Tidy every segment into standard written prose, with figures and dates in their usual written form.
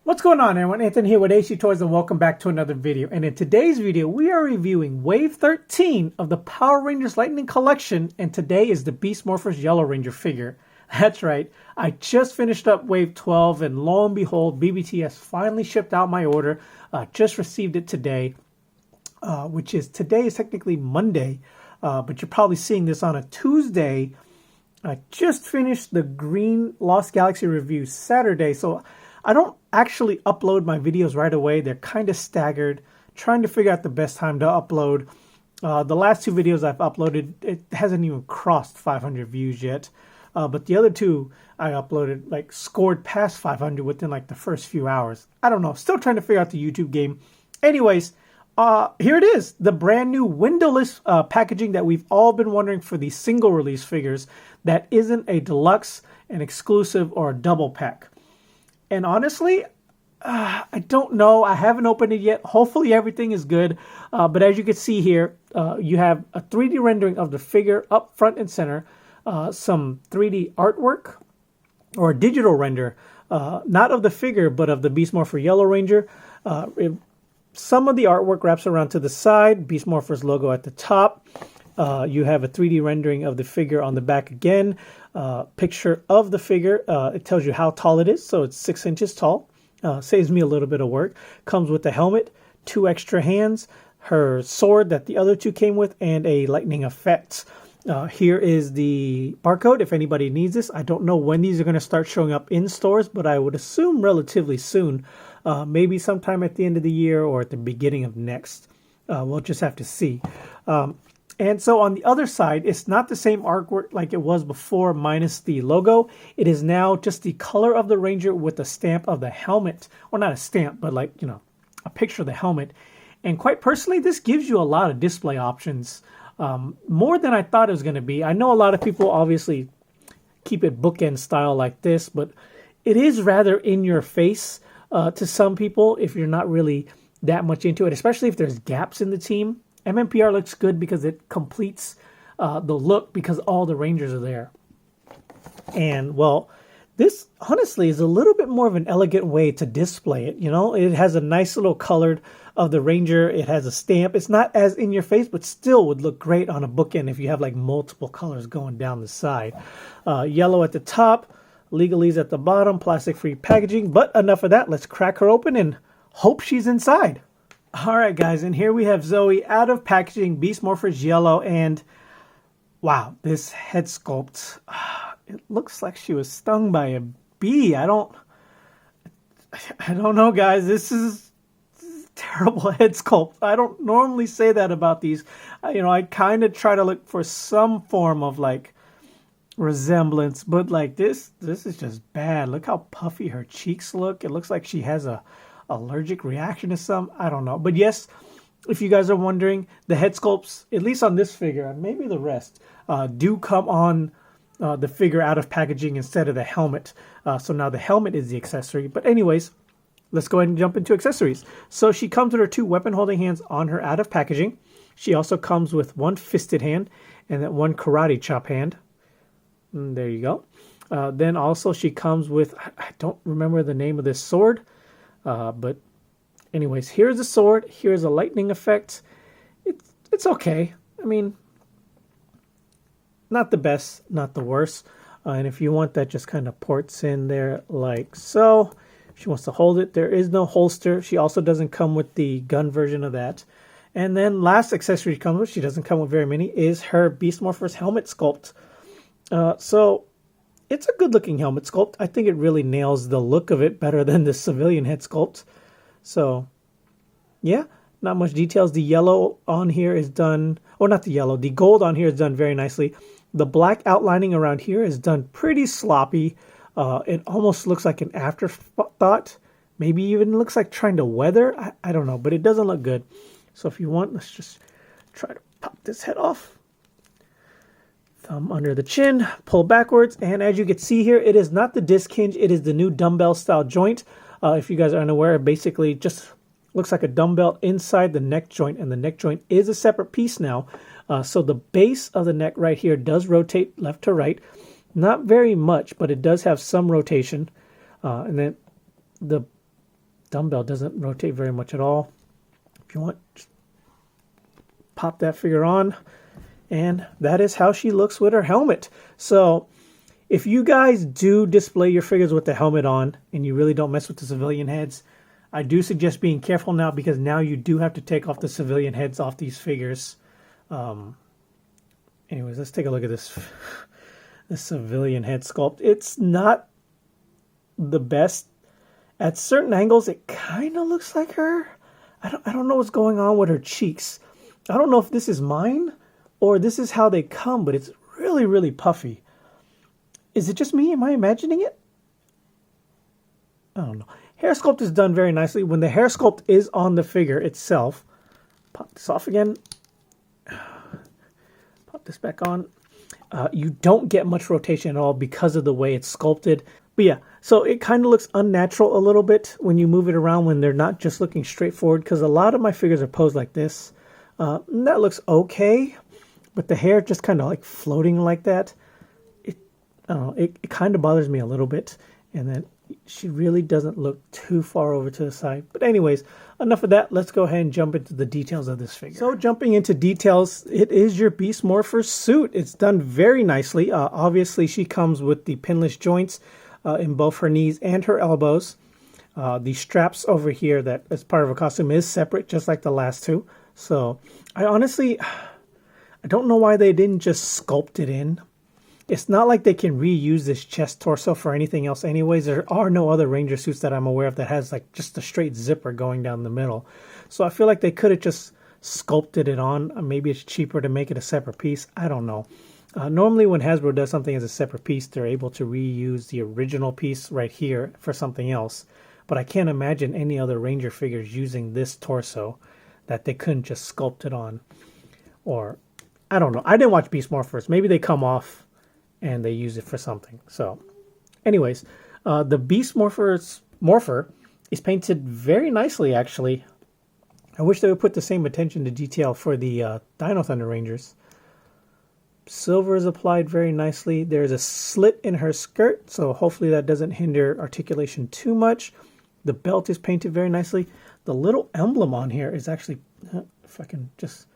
What's going on, everyone? Anthony here with AC Toys, and welcome back to another video. And in today's video, we are reviewing Wave 13 of the Power Rangers Lightning Collection, and today is the Beast Morphers Yellow Ranger figure. That's right, I just finished up Wave 12, and lo and behold, BBTS finally shipped out my order. Just received it today, today is technically Monday, but you're probably seeing this on a Tuesday. I just finished the Green Lost Galaxy review Saturday, so I don't actually upload my videos right away. They're kind of staggered, trying to figure out the best time to upload. The last two videos I've uploaded, it hasn't even crossed 500 views yet. But the other two I uploaded, like, scored past 500 within like the first few hours. I don't know, still trying to figure out the YouTube game. Anyways, here it is, the brand new windowless packaging that we've all been wondering for these single release figures that isn't a deluxe, an exclusive, or a double pack. And honestly, I don't know. I haven't opened it yet. Hopefully everything is good. But as you can see here, you have a 3D rendering of the figure up front and center. Some 3D artwork or a digital render, not of the figure, but of the Beast Morpher Yellow Ranger. Some of the artwork wraps around to the side. Beast Morpher's logo at the top. You have a 3D rendering of the figure on the back again. Picture of the figure. It tells you how tall it is, so it's 6 inches tall. Saves me a little bit of work. Comes with a helmet, 2 extra hands, her sword that the other two came with, and a lightning effect. Here is the barcode if anybody needs this. I don't know when these are going to start showing up in stores, but I would assume relatively soon. Maybe sometime at the end of the year or at the beginning of next. We'll just have to see. And so on the other side, it's not the same artwork like it was before, minus the logo. It is now just the color of the Ranger with the stamp of the helmet. Well, not a stamp, but like, you know, a picture of the helmet. And quite personally, this gives you a lot of display options. More than I thought it was going to be. I know a lot of people obviously keep it bookend style like this, but it is rather in your face to some people if you're not really that much into it, especially if there's gaps in the team. MMPR looks good because it completes the look because all the Rangers are there. And, well, this honestly is a little bit more of an elegant way to display it. You know, it has a nice little colored of the Ranger. It has a stamp. It's not as in your face, but still would look great on a bookend if you have like multiple colors going down the side. Yellow at the top, legalese at the bottom, plastic-free packaging. But enough of that. Let's crack her open and hope she's inside. Alright guys, and here we have Zoe out of packaging, Beast Morphers Yellow, and wow, this head sculpt, it looks like she was stung by a bee. I don't know guys, this is terrible head sculpt. I don't normally say that about these. You know, I kind of try to look for some form of like resemblance, but like this is just bad. Look how puffy her cheeks look. It looks like she has a allergic reaction to some. I don't know. But yes, if you guys are wondering, the head sculpts, at least on this figure, and maybe the rest, do come on the figure out of packaging instead of the helmet. So now the helmet is the accessory. But anyways, let's go ahead and jump into accessories. So she comes with her 2 weapon holding hands on her out of packaging. She also comes with 1 fisted hand and then 1 karate chop hand. And there you go. Then also she comes with, I don't remember the name of this sword. But anyways, here's the sword. Here's a lightning effect. It's okay. I mean, not the best, not the worst. And if you want that, just kind of ports in there like so. If she wants to hold it, there is no holster. She also doesn't come with the gun version of that. And then last accessory she comes with, she doesn't come with very many, is her Beast Morphers helmet sculpt. So it's a good looking helmet sculpt. I think it really nails the look of it better than the civilian head sculpt. So yeah, not much details. The yellow on here is done, or not the yellow, the gold on here is done very nicely. The black outlining around here is done pretty sloppy. It almost looks like an afterthought. Maybe even looks like trying to weather. I don't know, but it doesn't look good. So if you want, let's just try to pop this head off. Thumb under the chin, pull backwards, and as you can see here, it is not the disc hinge, it is the new dumbbell style joint. If you guys are unaware, it basically just looks like a dumbbell inside the neck joint, and the neck joint is a separate piece now. So the base of the neck right here does rotate left to right. Not very much, but it does have some rotation. And then the dumbbell doesn't rotate very much at all. If you want, just pop that figure on. And that is how she looks with her helmet. So if you guys do display your figures with the helmet on and you really don't mess with the civilian heads, I do suggest being careful now, because now you do have to take off the civilian heads off these figures. Anyways, let's take a look at this civilian head sculpt. It's not the best. At certain angles, it kind of looks like her. I don't know what's going on with her cheeks. I don't know if this is mine or this is how they come, but it's really, really puffy. Is it just me? Am I imagining it? I don't know. Hair sculpt is done very nicely. When the hair sculpt is on the figure itself, pop this off again. Pop this back on. You don't get much rotation at all because of the way it's sculpted. But yeah, so it kind of looks unnatural a little bit when you move it around, when they're not just looking straight forward, because a lot of my figures are posed like this. And that looks okay, but the hair just kind of like floating like that. I don't know, it kind of bothers me a little bit. And then she really doesn't look too far over to the side. But anyways, enough of that. Let's go ahead and jump into the details of this figure. So jumping into details, it is your Beast Morpher suit. It's done very nicely. Obviously, she comes with the pinless joints in both her knees and her elbows. The straps over here that as part of a costume is separate, just like the last two. So I don't know why they didn't just sculpt it in. It's not like they can reuse this chest torso for anything else anyways. There are no other Ranger suits that I'm aware of that has like just a straight zipper going down the middle. So I feel like they could have just sculpted it on. Maybe it's cheaper to make it a separate piece. I don't know. Normally when Hasbro does something as a separate piece, they're able to reuse the original piece right here for something else. But I can't imagine any other Ranger figures using this torso that they couldn't just sculpt it on. Or, I don't know. I didn't watch Beast Morphers. Maybe they come off and they use it for something. So, anyways, the Beast Morpher is painted very nicely, actually. I wish they would put the same attention to detail for the Dino Thunder Rangers. Silver is applied very nicely. There's a slit in her skirt, so hopefully that doesn't hinder articulation too much. The belt is painted very nicely. The little emblem on here is actually, if I can just...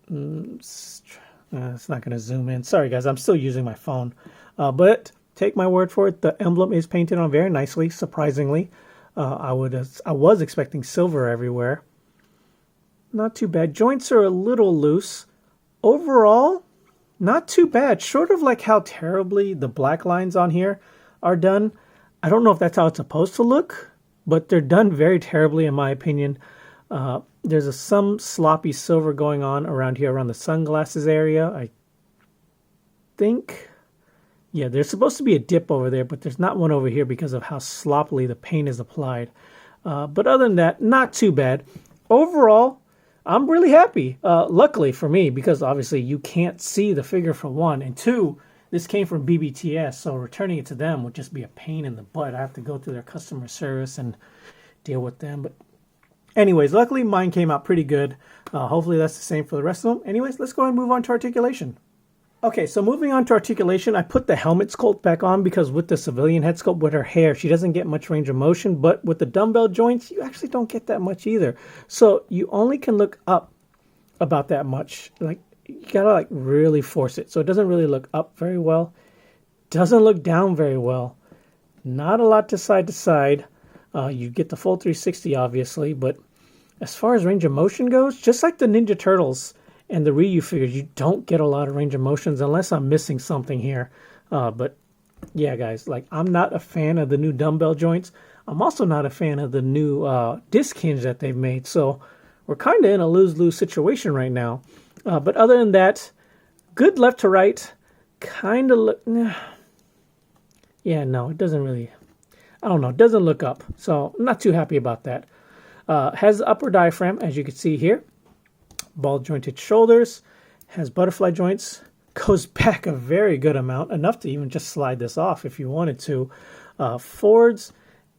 it's not going to zoom in. Sorry, guys. I'm still using my phone. But take my word for it. The emblem is painted on very nicely, surprisingly. I was expecting silver everywhere. Not too bad. Joints are a little loose. Overall, not too bad. Short of like how terribly the black lines on here are done. I don't know if that's how it's supposed to look, but they're done very terribly in my opinion. There's some sloppy silver going on around here, around the sunglasses area. I think, yeah, there's supposed to be a dip over there, but there's not one over here because of how sloppily the paint is applied. But other than that, not too bad. Overall, I'm really happy. Luckily for me, because obviously you can't see the figure for one, and two, this came from BBTS, so returning it to them would just be a pain in the butt. I have to go through their customer service and deal with them, but anyways, luckily mine came out pretty good. Hopefully that's the same for the rest of them. Anyways, let's go ahead and move on to articulation. Okay, so moving on to articulation, I put the helmet sculpt back on because with the civilian head sculpt with her hair, she doesn't get much range of motion, but with the dumbbell joints, you actually don't get that much either. So you only can look up about that much. Like, you gotta like really force it. So it doesn't really look up very well. Doesn't look down very well. Not a lot to side. You get the full 360, obviously, but as far as range of motion goes, just like the Ninja Turtles and the Ryu figures, you don't get a lot of range of motions unless I'm missing something here. But yeah, guys, like I'm not a fan of the new dumbbell joints. I'm also not a fan of the new disc hinge that they've made. So we're kind of in a lose-lose situation right now. But other than that, good left to right. Kind of look... Yeah, no, it doesn't really... I don't know, it doesn't look up. So I'm not too happy about that. Has the upper diaphragm, as you can see here. Ball jointed shoulders. Has butterfly joints. Goes back a very good amount. Enough to even just slide this off if you wanted to. Forwards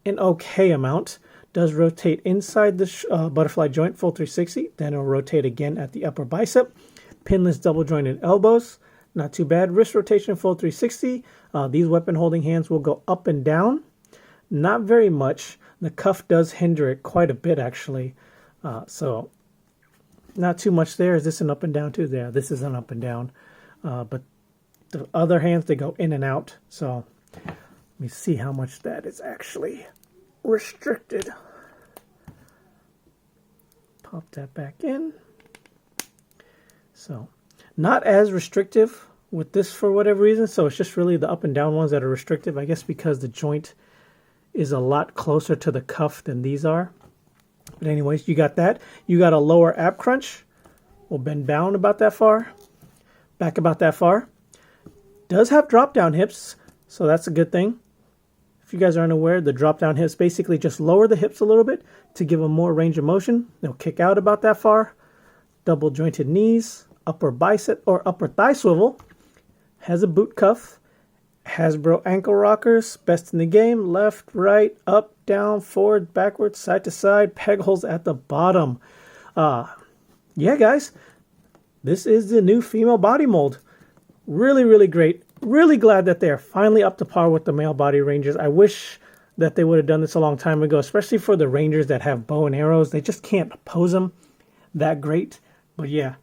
an okay amount. Does rotate inside the butterfly joint, full 360. Then it'll rotate again at the upper bicep. Pinless double jointed elbows. Not too bad. Wrist rotation, full 360. These weapon holding hands will go up and down. Not very much. The cuff does hinder it quite a bit, actually. So not too much there. Is this an up and down too? Yeah, this is an up and down. But the other hands, they go in and out. So let me see how much that is actually restricted. Pop that back in. So not as restrictive with this for whatever reason. So it's just really the up and down ones that are restrictive. I guess because the joint is a lot closer to the cuff than these are. But anyways, you got that. You got a lower ab crunch. We'll bend down about that far. Back about that far. Does have drop down hips, so that's a good thing. If you guys aren't aware, the drop down hips basically just lower the hips a little bit to give them more range of motion. They'll kick out about that far. Double jointed knees, upper bicep or upper thigh swivel. Has a boot cuff. Hasbro ankle rockers, best in the game. Left, right, up, down, forward, backwards, side to side. Peg holes at the bottom. Yeah, guys, this is the new female body mold. Really, really great. Really glad that they're finally up to par with the male body Rangers. I wish that they would have done this a long time ago, especially for the Rangers that have bow and arrows. They just can't pose them that great. But yeah,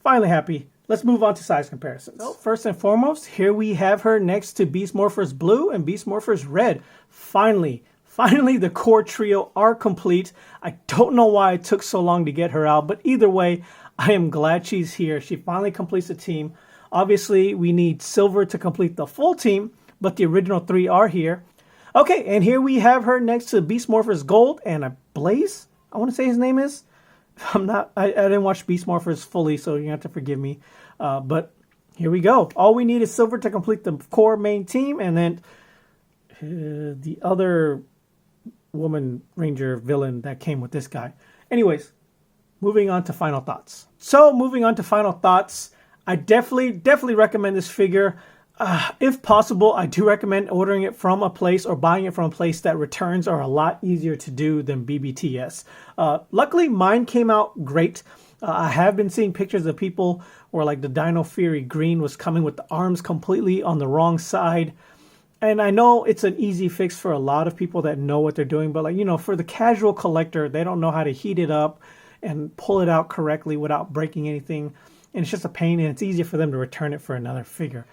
finally happy. Let's move on to size comparisons. So first and foremost, here we have her next to Beast Morphers Blue and Beast Morphers Red. Finally, the core trio are complete. I don't know why it took so long to get her out, but either way, I am glad she's here. She finally completes the team. Obviously, we need silver to complete the full team, but the original 3 are here. Okay, and here we have her next to Beast Morphers Gold and a Blaze, I want to say his name is. I didn't watch Beast Morphers fully, so you have to forgive me. But here we go. All we need is silver to complete the core main team, and then the other woman ranger villain that came with this guy. Anyways, moving on to final thoughts. So moving on to final thoughts, I definitely recommend this figure. If possible, I do recommend ordering it from a place or buying it from a place that returns are a lot easier to do than BBTS. Luckily, mine came out great. I have been seeing pictures of people where like the Dino Fury green was coming with the arms completely on the wrong side. And I know it's an easy fix for a lot of people that know what they're doing, but like, you know, for the casual collector, they don't know how to heat it up and pull it out correctly without breaking anything. And it's just a pain, and it's easier for them to return it for another figure.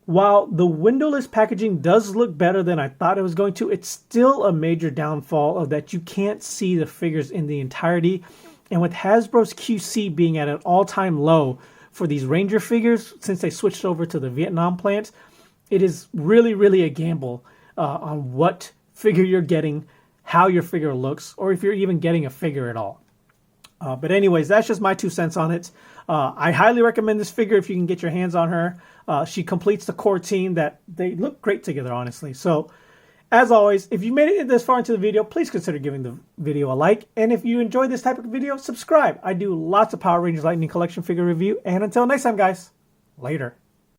While the windowless packaging does look better than I thought it was going to, it's still a major downfall of that you can't see the figures in the entirety. And with Hasbro's QC being at an all-time low for these Ranger figures since they switched over to the Vietnam plant, it is really a gamble on what figure you're getting, how your figure looks, or if you're even getting a figure at all. But anyways, that's just my 2 cents on it. I highly recommend this figure if you can get your hands on her. She completes the core team that they look great together, honestly. So, as always, if you made it this far into the video, please consider giving the video a like. And if you enjoy this type of video, subscribe. I do lots of Power Rangers Lightning Collection figure review. And until next time, guys, later.